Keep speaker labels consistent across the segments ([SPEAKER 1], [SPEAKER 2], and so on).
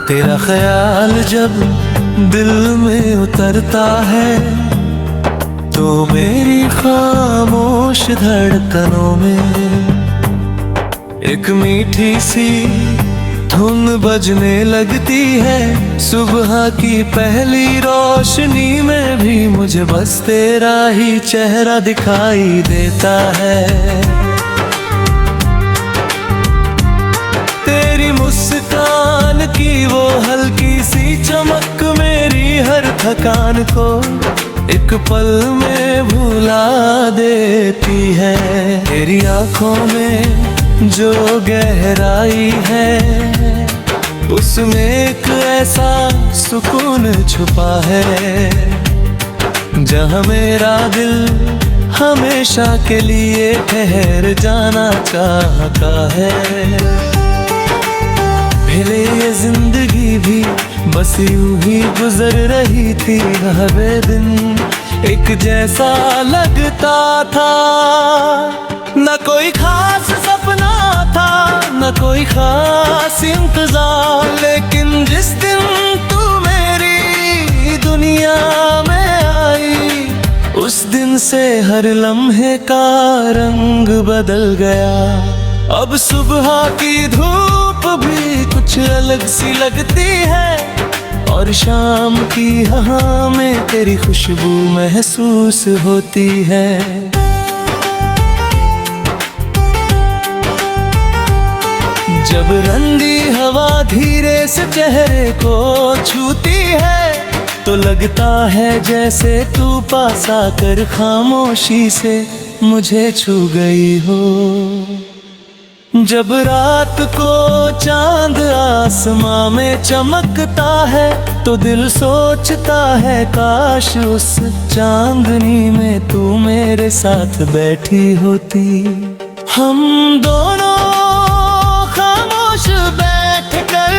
[SPEAKER 1] तेरा ख्याल जब दिल में उतरता है तो मेरी खामोश धड़कनों में एक मीठी सी धुन बजने लगती है। सुबह की पहली रोशनी में भी मुझे बस तेरा ही चेहरा दिखाई देता है। तेरी मुस्कान की वो हल्की सी चमक मेरी हर थकान को एक पल में भुला देती है। तेरी आंखों में जो गहराई है उसमें एक ऐसा सुकून छुपा है जहाँ मेरा दिल हमेशा के लिए ठहर जाना चाहता है। पहले ये जिंदगी भी बस यूं ही गुजर रही थी, हर दिन एक जैसा लगता था। न कोई खास सपना था, न कोई खास इंतजार, लेकिन जिस दिन तू मेरी दुनिया में आई उस दिन से हर लम्हे का रंग बदल गया। अब सुबह की धूप भी कुछ अलग सी लगती है और शाम की हवा में तेरी खुशबू महसूस होती है। जब रंगी हवा धीरे से चेहरे को छूती है तो लगता है जैसे तू पास आकर खामोशी से मुझे छू गई हो। जब रात को चांद आसमां में चमकता है तो दिल सोचता है काश उस चांदनी में तू मेरे साथ बैठी होती। हम दोनों खामोश बैठकर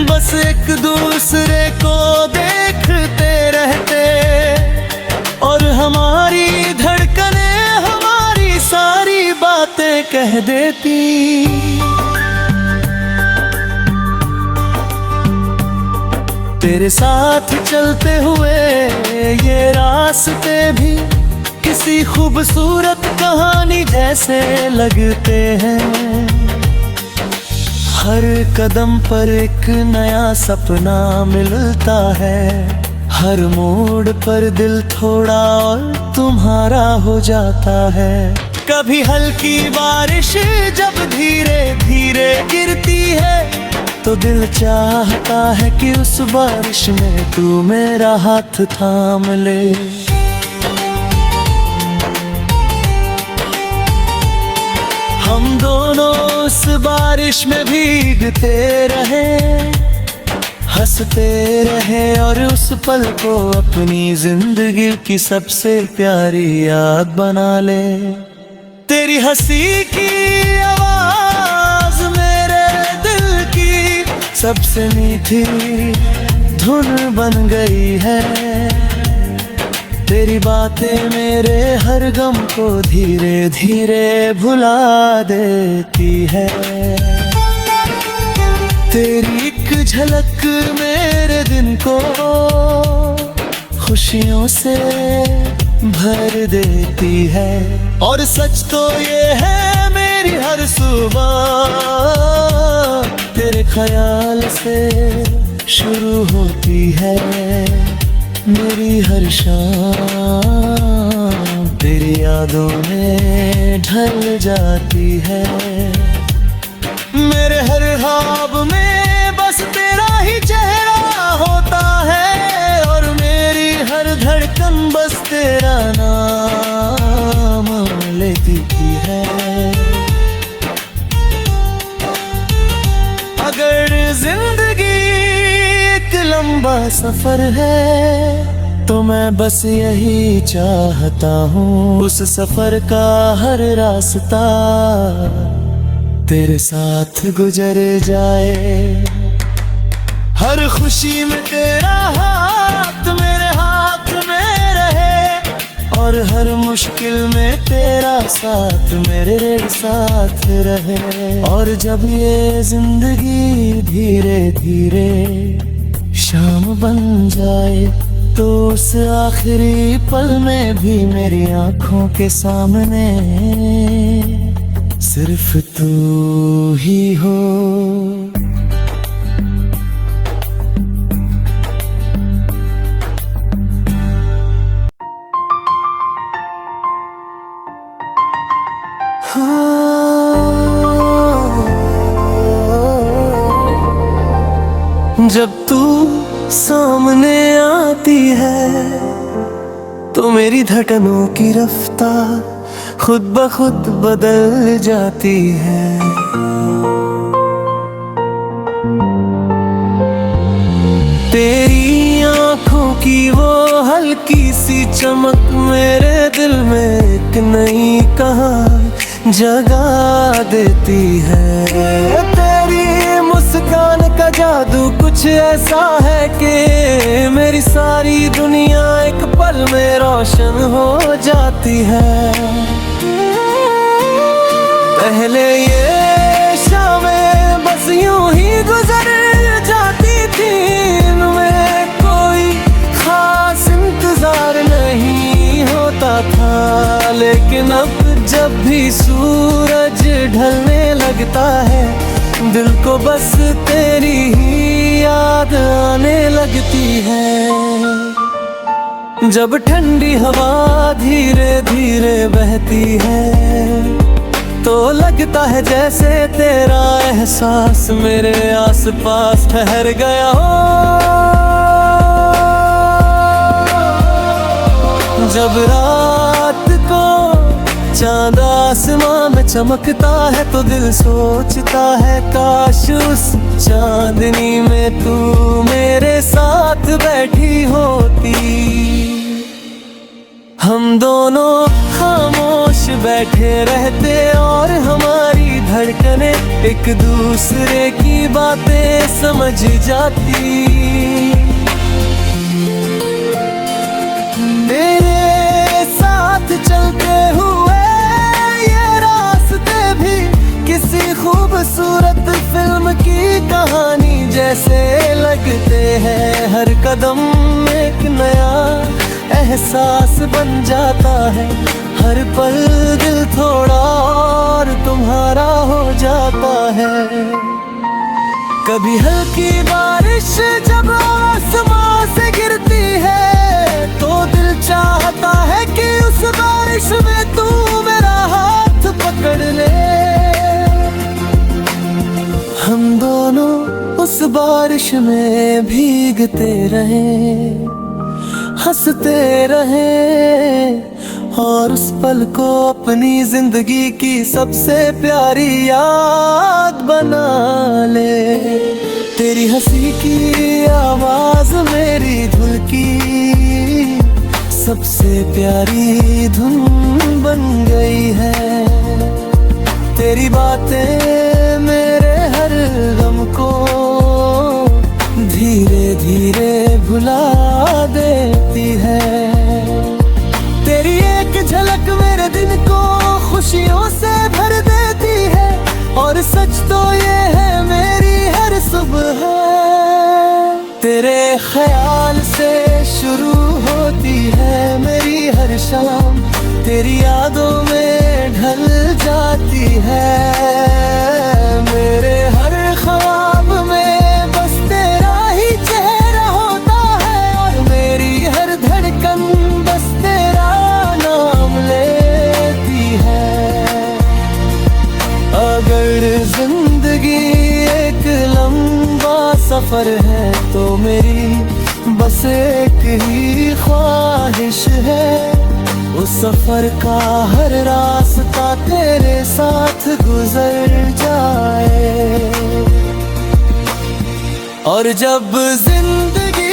[SPEAKER 1] बस एक दूसरे को देखते रहते और हमारी धड़कनें हमारी सारी बातें कह देती। तेरे साथ चलते हुए ये रास्ते भी किसी खूबसूरत कहानी जैसे लगते हैं। हर कदम पर एक नया सपना मिलता है, हर मोड़ पर दिल थोड़ा और तुम्हारा हो जाता है। कभी हल्की बारिश जब धीरे धीरे गिरती है तो दिल चाहता है कि उस बारिश में तू मेरा हाथ थाम ले। हम दोनों उस बारिश में भीगते रहे, हंसते रहे और उस पल को अपनी जिंदगी की सबसे प्यारी याद बना ले। तेरी हंसी की आवाज मेरे दिल की सबसे मीठी धुन बन गई है। तेरी बातें मेरे हर गम को धीरे धीरे भुला देती है। तेरी एक झलक मेरे दिन को खुशियों से भर देती है। और सच तो ये है मेरी हर सुबह तेरे ख्याल से शुरू होती है। मेरी हर शाम तेरी यादों में ढल जाती है। मेरे हर ख्वाब में बस तेरा ही चेहरा होता है और मेरी हर धड़कन बस तेरा नाम लेती है। अगर जिंदगी एक लंबा सफर है तो मैं बस यही चाहता हूँ उस सफर का हर रास्ता तेरे साथ गुजर जाए। हर खुशी में तेरा हाथ मेरे हाथ में रहे, और हर मुश्किल में तेरा साथ मेरे साथ रहे। और जब ये जिंदगी धीरे धीरे शाम बन जाए तो उस आखिरी पल में भी मेरी आंखों के सामने सिर्फ तू ही हो। जब तू सामने आती है तो मेरी धड़कनों की रफ्तार खुद ब खुद बदल जाती है। तेरी आंखों की वो हल्की सी चमक मेरे दिल में एक नई कहानी जगा देती है। तेरी मुस्कान का जादू कुछ ऐसा है कि मेरी सारी दुनिया एक पल में रोशन हो जाती है। पहले ये शामें बस यूं ही गुजर जाती थी, इनमें कोई खास इंतजार नहीं होता था। लेकिन अब जब भी सूरज ढलने लगता है दिल को बस तेरी ही याद आने लगती है। जब ठंडी हवा धीरे धीरे बहती है तो लगता है जैसे तेरा एहसास मेरे आसपास ठहर गया हो। जब रात को चांद आसमां में चमकता है तो दिल सोचता है काश उस चांदनी में तू मेरे साथ बैठी होती। हम दोनों खामोश बैठे रहते और हमारी धड़कनें एक दूसरे की बातें समझ जाती। मेरे साथ चलते हुए ये रास्ते भी किसी खूबसूरत फिल्म की कहानी जैसे लगते हैं। हर कदम एक नया एहसास बन जाता है, हर पल दिल थोड़ा और तुम्हारा हो जाता है। कभी हल्की बारिश जब आसमां से गिरती है तो दिल चाहता है कि उस बारिश में तू मेरा हाथ पकड़ ले। हम दोनों उस बारिश में भीगते रहें, हंसते रहें और उस पल को अपनी जिंदगी की सबसे प्यारी याद बना ले। तेरी हंसी की आवाज मेरी धुन की सबसे प्यारी धुन बन गई है। तेरी बातें मेरे हर गम को धीरे धीरे भुला देती है। तेरी एक झलक मेरे दिन को खुशियों से भर देती है। और सच तो ये है मेरी हर सुबह तेरे ख्याल से शुरू होती है मेरी हर शाम तेरी यादों में ढल जाती है। मेरे हर ख्वाब में बस तेरा ही चेहरा होता है और मेरी हर धड़कन बस तेरा नाम लेती है। अगर जिंदगी एक लंबा सफर है तो मेरी बस एक ही ख्वाहिश है, उस सफर का हर रास्ता तेरे साथ गुजर जाए। और जब जिंदगी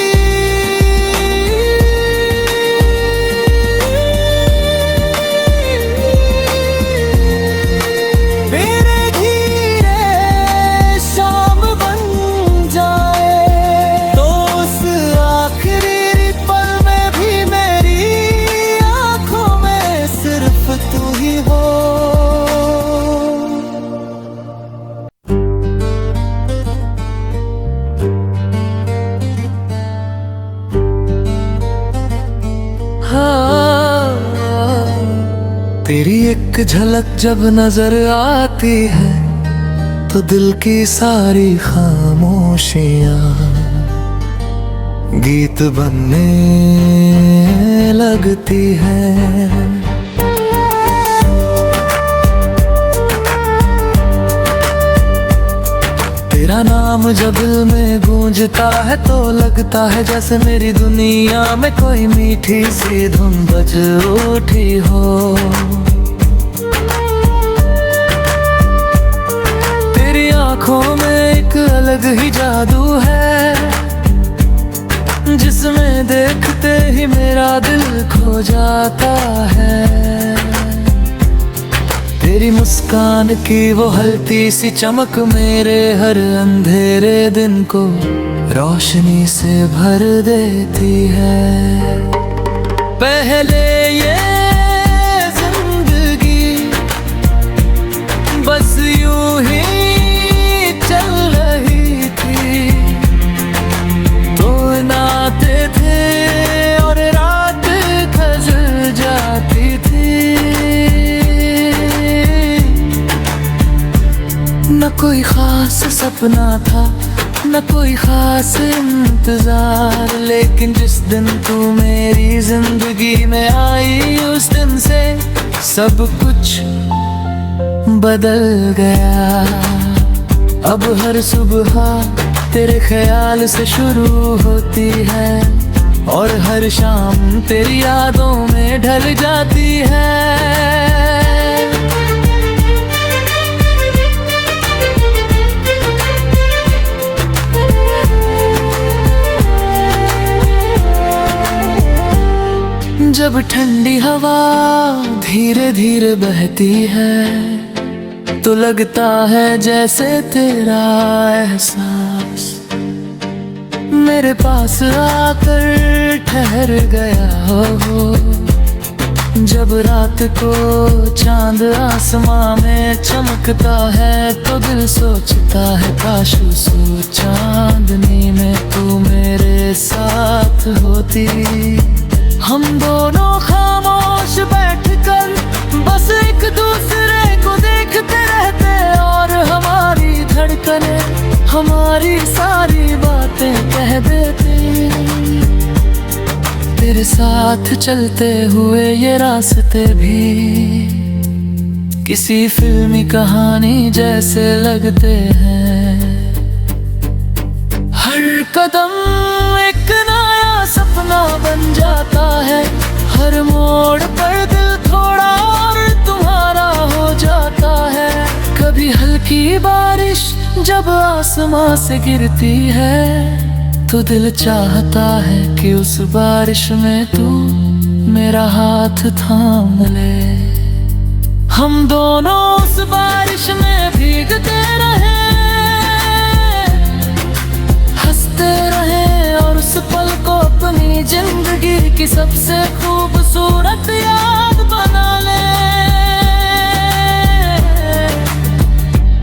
[SPEAKER 1] धीरे धीरे शाम बन जाए तो उस आखिरी पल में भी मेरी आँखों तेरी एक झलक जब नजर आती है तो दिल की सारी खामोशियां गीत बनने लगती है। तेरा नाम जब दिल में गूंजता है तो लगता है जैसे मेरी दुनिया में कोई मीठी सी धुन बज उठी हो। तेरी आंखों में एक अलग ही जादू है जिसमें देखते ही मेरा दिल खो जाता है। तेरी मुस्कान की वो हल्की सी चमक मेरे हर अंधेरे दिन को रोशनी से भर देती है। पहले ये जिंदगी बस यूं ही चल रही थी, तो नाते थे और रात गुजर जाती थी। न कोई खास सपना था न कोई खास इंतजार, लेकिन जिस दिन तू मेरी जिंदगी में आई उस दिन से सब कुछ बदल गया। अब हर सुबह तेरे ख्याल से शुरू होती है और हर शाम तेरी यादों में ढल जाती है। जब ठंडी हवा धीरे धीरे बहती है तो लगता है जैसे तेरा एहसास मेरे पास आकर ठहर गया हो। जब रात को चांद आसमां में चमकता है तो दिल सोचता है काश उस चांदनी में तू मेरे साथ होती। हम दोनों खामोश बैठकर बस एक दूसरे को देखते रहते और हमारी धड़कनें हमारी सारी बातें कह देती। तेरे साथ चलते हुए ये रास्ते भी किसी फिल्मी कहानी जैसे लगते हैं। हर कदम एक नया सपना बन जाता है, हर मोड़ पर दिल थोड़ा और तुम्हारा हो जाता है। कभी हल्की बारिश जब आसमां से गिरती है तो दिल चाहता है कि उस बारिश में तू मेरा हाथ थाम ले। हम दोनों उस बारिश में भीगते रहे, हंसते रहे और उस पल को अपनी जिंदगी की सबसे खूबसूरत याद बना ले।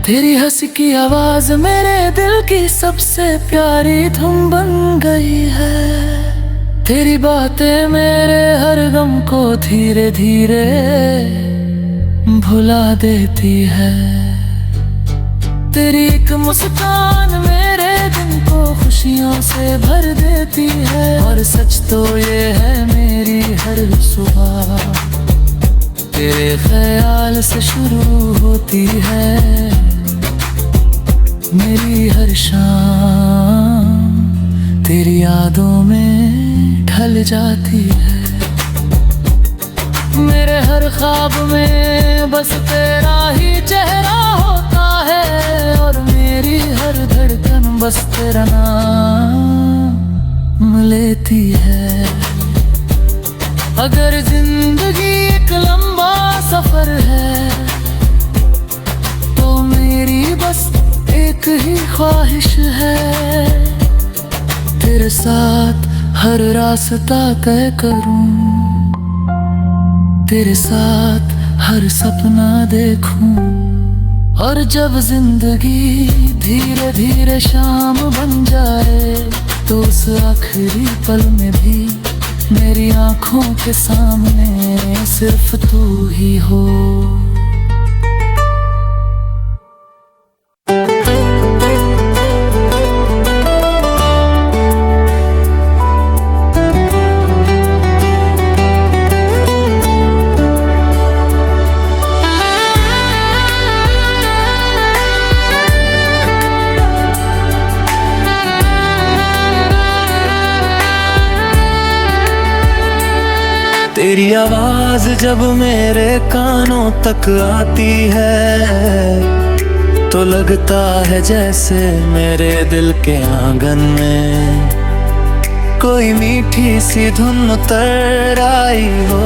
[SPEAKER 1] तेरी हंसी की आवाज मेरे दिल की सबसे प्यारी धुन बन गई है। तेरी बातें मेरे हर गम को धीरे धीरे भुला देती है। तेरी एक मुस्कान मेरे दिन को खुशियों से भर देती है। और सच तो ये है मेरी हर सुबह तेरे ख्याल से शुरू होती है। मेरी हर शाम तेरी यादों में ढल जाती है। मेरे हर ख्वाब में बस तेरा ही चेहरा होता है और मेरी हर धड़कन बस तेरा नाम लेती है। अगर जिंदगी एक लंबा सफर है तो मेरी बस एक ही ख्वाहिश है, तेरे साथ हर रास्ता तय करूं, तेरे साथ हर सपना देखूं। और जब जिंदगी धीरे धीरे शाम बन जाए तो उस आखिरी पल में भी मेरी आंखों के सामने सिर्फ तू ही हो। तेरी आवाज जब मेरे कानों तक आती है तो लगता है जैसे मेरे दिल के आंगन में कोई मीठी सी धुन उतर आई हो।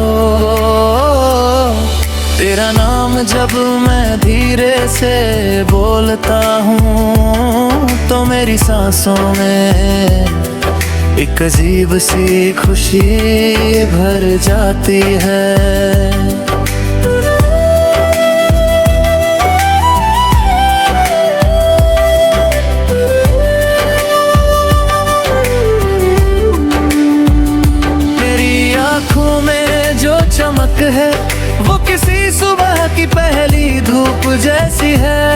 [SPEAKER 1] तेरा नाम जब मैं धीरे से बोलता हूँ तो मेरी सांसों में एक अजीब सी खुशी भर जाती है। मेरी आँखों में जो चमक है वो किसी सुबह की पहली धूप जैसी है,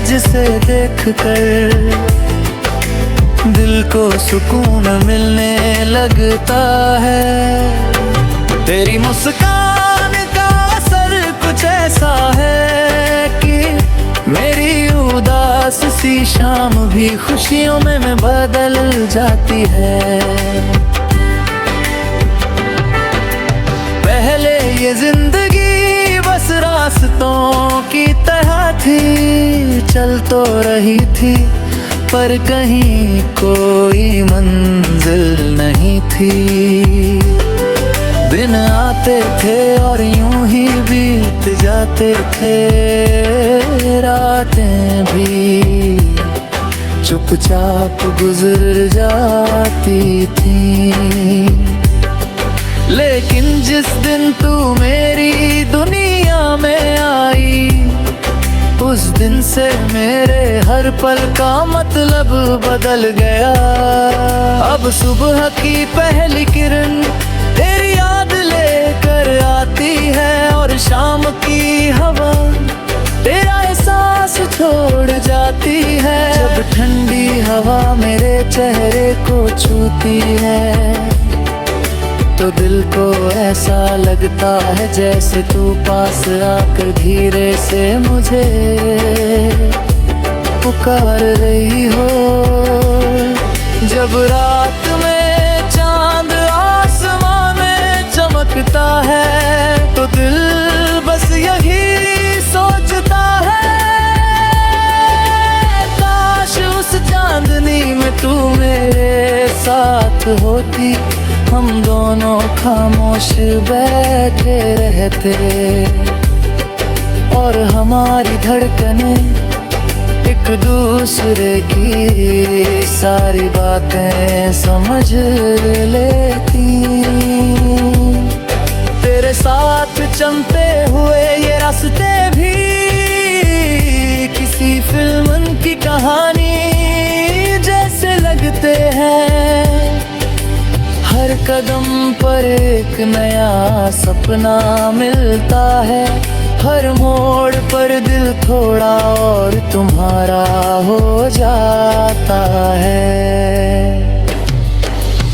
[SPEAKER 1] जिसे देखकर दिल को सुकून मिलने लगता है। तेरी मुस्कान का असर कुछ ऐसा है कि मेरी उदास सी शाम भी खुशियों में बदल जाती है। पहले ये जिंदगी बस रास्तों की तरह थी, चल तो रही थी पर कहीं कोई मंजिल नहीं थी। दिन आते थे और यूं ही बीत जाते थे, रातें भी चुपचाप गुजर जाती थी। लेकिन जिस दिन तू मेरी दुनिया में आई उस दिन से मेरे हर पल का मतलब बदल गया। अब सुबह की पहली किरण तेरी याद लेकर आती है और शाम की हवा तेरा एहसास छोड़ जाती है। जब ठंडी हवा मेरे चेहरे को छूती है तो दिल को ऐसा लगता है जैसे तू पास आकर धीरे से मुझे पुकार रही हो। जब रात में चांद आसमां में चमकता है तो दिल बस यही सोचता है, काश उस चांदनी में तू मेरे साथ होती, हम दोनों खामोश बैठे रहते और हमारी धड़कनें एक दूसरे की सारी बातें समझ लेती। तेरे साथ चलते हुए ये रास्ते भी किसी फिल्म की कहानी जैसे लगते हैं। हर कदम पर एक नया सपना मिलता है, हर मोड़ पर दिल थोड़ा और तुम्हारा हो जाता है।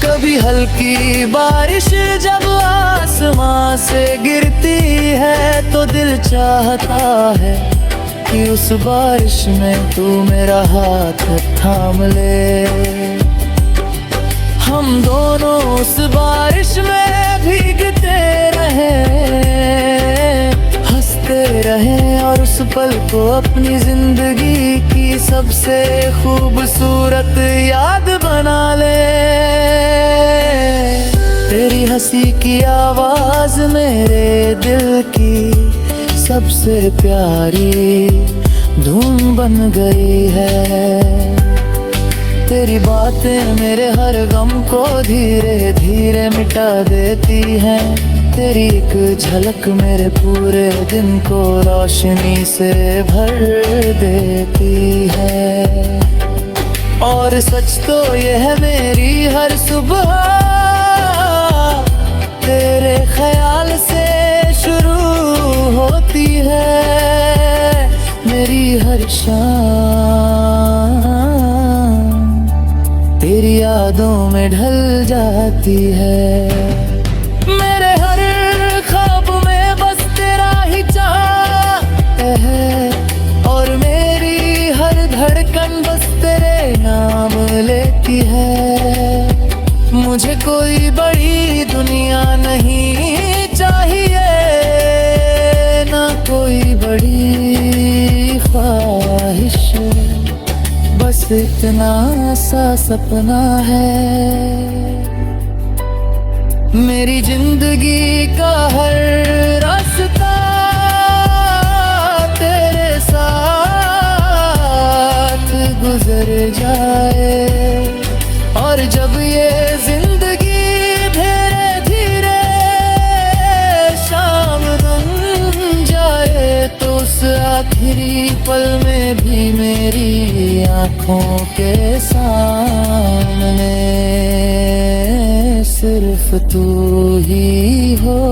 [SPEAKER 1] कभी हल्की बारिश जब आसमां से गिरती है तो दिल चाहता है कि उस बारिश में तू मेरा हाथ थाम ले। हम दोनों उस बारिश में भीगते रहे, हंसते रहे और उस पल को अपनी जिंदगी की सबसे खूबसूरत याद बना ले। तेरी हंसी की आवाज मेरे दिल की सबसे प्यारी धुन बन गई है। तेरी बातें मेरे हर गम को धीरे धीरे मिटा देती हैं। तेरी एक झलक मेरे पूरे दिन को रोशनी से भर देती है। और सच तो ये है मेरी हर सुबह तेरे ख्याल से शुरू होती है, मेरी हर शाम तेरी यादों में ढल जाती है। मेरे हर ख्वाब में बस तेरा ही चाहत है, और मेरी हर धड़कन बस तेरे नाम लेती है। मुझे कोई बड़ी दुनिया नहीं चाहिए, ना कोई बड़ी ख्वाहिश, बस इतना सा सपना है। मेरी जिंदगी का हर रास्ता तेरे साथ गुजर जाए, और जब ये जिंदगी धीरे धीरे शाम बन जाए, तो उस आखिरी पल में भी मेरी आँखों के सामने सिर्फ तू ही हो।